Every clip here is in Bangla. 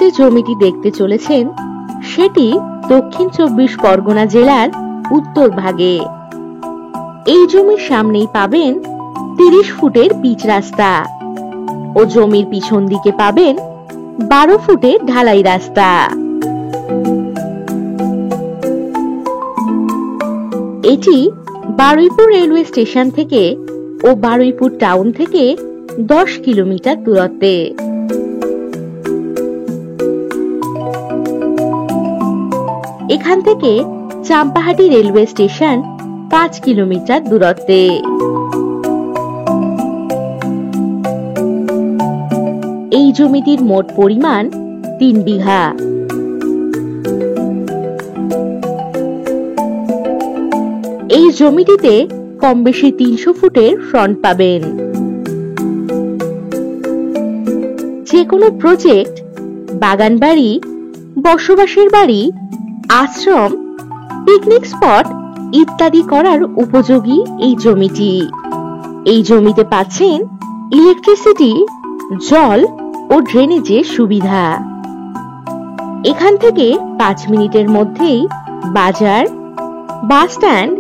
যে জমিটি দেখতে চলেছেন সেটি দক্ষিণ 24 পরগনা জেলার উত্তর ভাগে। এই জমির সামনেই পাবেন 30 ফুটের পিচ রাস্তা ও জমির পিছন দিকে পাবেন 12 ফুটের ঢালাই রাস্তা। এটি বারুইপুর রেলওয়ে স্টেশন থেকে ও বারুইপুর টাউন থেকে 10 কিলোমিটার দূরত্বে। এখান থেকে চাম্পাহাটি রেলওয়ে স্টেশন 5 কিলোমিটার দূরত্বে। এই জমিটির মোট পরিমাণ 3 বিঘা। এই জমিটিতে কম বেশি 300 ফুটের ফ্রন্ট পাবেন। যে কোনো প্রজেক্ট, বাগান বাড়ি, বসবাসের বাড়ি, আশ্রম, পিকনিক স্পট ইত্যাদি করার উপযোগী এই জমিটি। এই জমিতে পাচ্ছেন ইলেকট্রিসিটি, জল ও ড্রেনেজের সুবিধা। এখান থেকে 5 মিনিটের মধ্যেই বাজার, bus stand,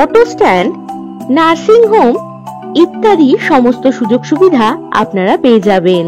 auto stand, nursing home ইত্যাদি সমস্ত সুযোগ সুবিধা আপনারা পেয়ে যাবেন।